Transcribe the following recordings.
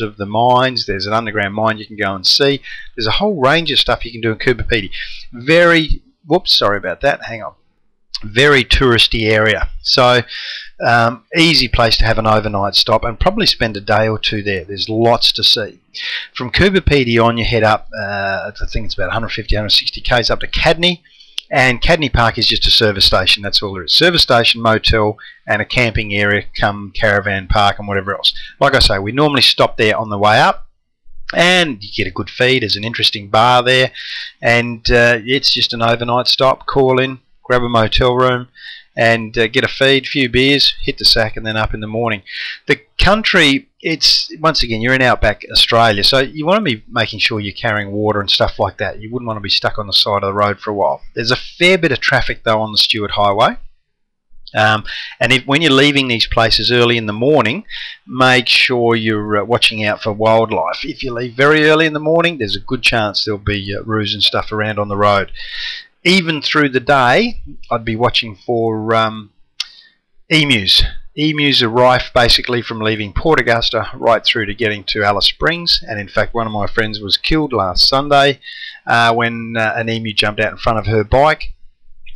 of the mines. There's an underground mine you can go and see. There's a whole range of stuff you can do in Coober Pedy. Sorry about that, hang on. Very touristy area, so easy place to have an overnight stop and probably spend a day or two there. There's lots to see. From Coober Pedy on, you head up, I think it's about 150, 160 k's up to Cadney, and Cadney Park is just a service station. That's all there is. Service station, motel, and a camping area, come caravan park and whatever else. Like I say, we normally stop there on the way up, and you get a good feed. There's an interesting bar there, and it's just an overnight stop. Call in, grab a motel room, and get a feed, few beers, hit the sack, and then up in the morning. The country, it's, once again, you're in outback Australia, so you want to be making sure you're carrying water and stuff like that. You wouldn't want to be stuck on the side of the road for a while. There's a fair bit of traffic though on the Stuart Highway. And when you're leaving these places early in the morning, make sure you're watching out for wildlife. If you leave very early in the morning, there's a good chance there'll be roos and stuff around on the road. Even through the day, I'd be watching for emus. Emus are rife basically from leaving Port Augusta right through to getting to Alice Springs, and in fact one of my friends was killed last Sunday when an emu jumped out in front of her bike,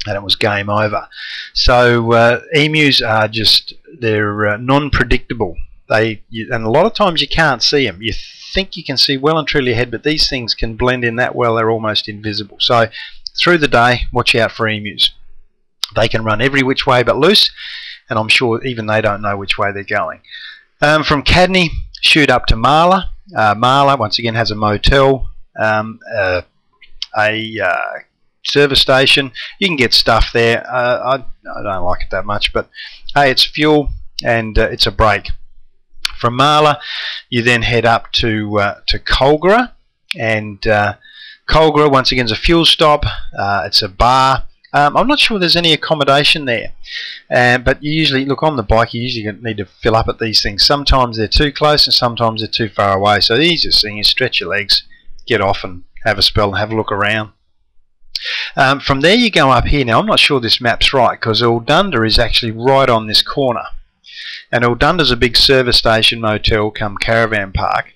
and it was game over. So emus are just, they're non-predictable. And a lot of times you can't see them. You think you can see well and truly ahead, but these things can blend in that well they're almost invisible. So through the day, watch out for emus. They can run every which way but loose, and I'm sure even they don't know which way they're going. From Cadney, shoot up to Marla. Marla, once again, has a motel, a service station. You can get stuff there. I don't like it that much, but hey, it's fuel and it's a break. From Marla, you then head up to Colgara, and Colgara, once again, is a fuel stop. It's a bar. I'm not sure there's any accommodation there, but you usually, look, on the bike, you usually need to fill up at these things. Sometimes they're too close and sometimes they're too far away. So the easiest thing is stretch your legs, get off and have a spell and have a look around. From there you go up here. Now I'm not sure this map's right, because Eldunda is actually right on this corner. And Eldunda's a big service station, motel, come caravan park,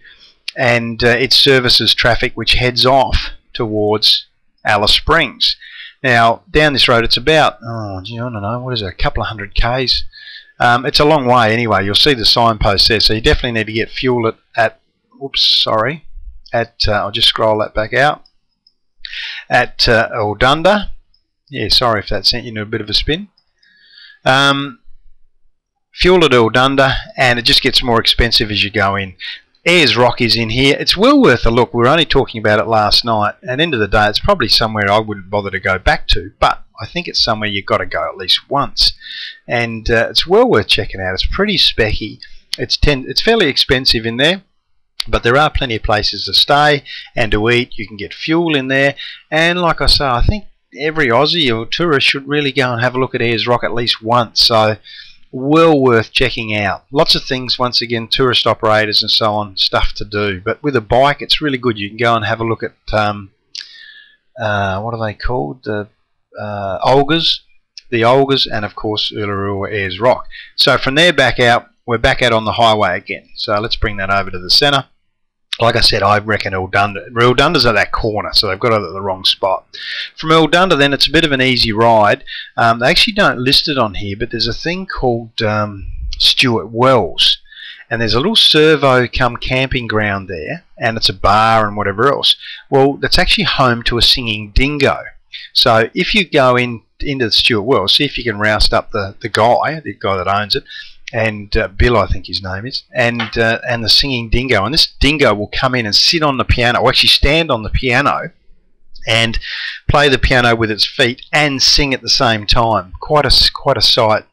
and it services traffic which heads off towards Alice Springs. Now down this road it's about, I don't know, what is it, a couple of 100 k's. It's a long way anyway. You'll see the signpost there, so you definitely need to get fuel I'll just scroll that back out, at Eldunda. Yeah, sorry if that sent you into a bit of a spin. Fuel at Eldunda, and it just gets more expensive as you go in. Ayers Rock is in here. It's well worth a look. We were only talking about it last night, and end of the day it's probably somewhere I wouldn't bother to go back to, but I think it's somewhere you've got to go at least once, and it's well worth checking out. It's pretty specky. It's fairly expensive in there, but there are plenty of places to stay and to eat. You can get fuel in there, and like I say, I think every Aussie or tourist should really go and have a look at Ayers Rock at least once. So well worth checking out. Lots of things, once again, tourist operators and so on, stuff to do, but with a bike it's really good. You can go and have a look at what are they called, the Olgas, and of course Uluru Ayers Rock. So from there back out, we're back out on the highway again. So let's bring that over to the centre. Like I said, I reckon Eldunda's at that corner, so they've got it at the wrong spot. From Eldunda then, it's a bit of an easy ride. They actually don't list it on here, but there's a thing called Stuart Wells, and there's a little servo come camping ground there, and it's a bar and whatever else. Well, that's actually home to a singing dingo. So if you go into the Stuart Wells, see if you can roust up the guy that owns it, and Bill, I think his name is, and the singing dingo. And this dingo will come in and sit on the piano, or actually stand on the piano, and play the piano with its feet and sing at the same time. Quite a sight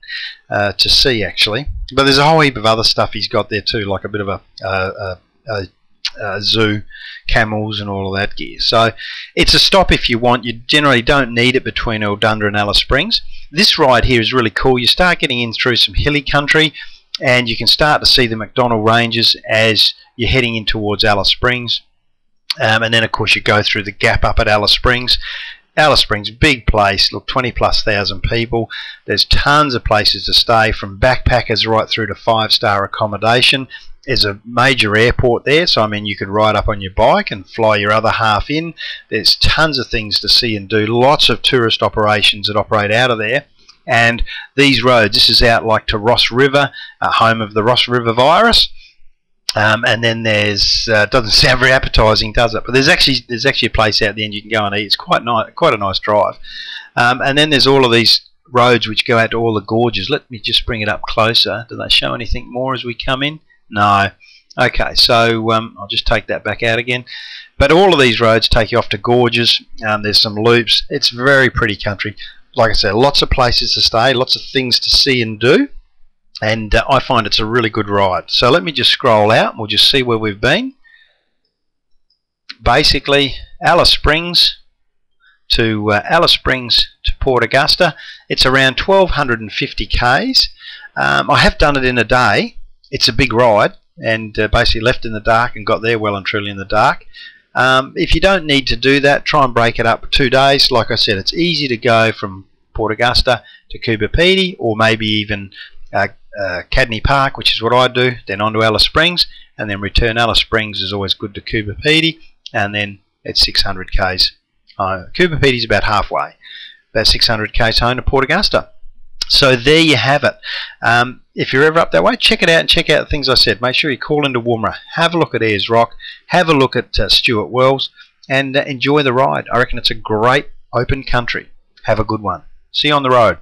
to see, actually. But there's a whole heap of other stuff he's got there too, like a bit of a zoo, camels and all of that gear. So it's a stop if you want. You generally don't need it between Eldunda and Alice Springs. This ride here is really cool. You start getting in through some hilly country, and you can start to see the McDonnell Ranges as you're heading in towards Alice Springs. And then of course you go through the gap up at Alice Springs. Alice Springs, big place, look, 20,000+ people. There's tons of places to stay, from backpackers right through to 5-star accommodation. There's a major airport there, so I mean you could ride up on your bike and fly your other half in. There's tons of things to see and do, lots of tourist operations that operate out of there. And these roads, this is out like to Ross River, home of the Ross River virus. And then there's doesn't sound very appetizing, does it? But there's actually a place out the end you can go and eat. It's quite a nice drive. And then there's all of these roads which go out to all the gorges. Let me just bring it up closer. Do they show anything more as we come in? No. Okay, so I'll just take that back out again. But all of these roads take you off to gorges. There's some loops. It's very pretty country. Like I said, lots of places to stay, lots of things to see and do. And I find it's a really good ride. So let me just scroll out and we'll just see where we've been. Basically, Alice Springs to Port Augusta. It's around 1,250 k's. I have done it in a day. It's a big ride, and basically left in the dark and got there well and truly in the dark. If you don't need to do that, try and break it up 2 days. Like I said, it's easy to go from Port Augusta to Coober Pedy, or maybe even Cadney Park, which is what I do, then on to Alice Springs, and then return. Alice Springs is always good to Coober Pedy, and then it's 600 k's. Coober Pedy is about halfway, about 600 k's home to Port Augusta. So there you have it. If you're ever up that way, check it out and check out the things I said. Make sure you call into Woomera, have a look at Ayers Rock, have a look at Stuart Wells, and enjoy the ride. I reckon it's a great open country. Have a good one. See you on the road.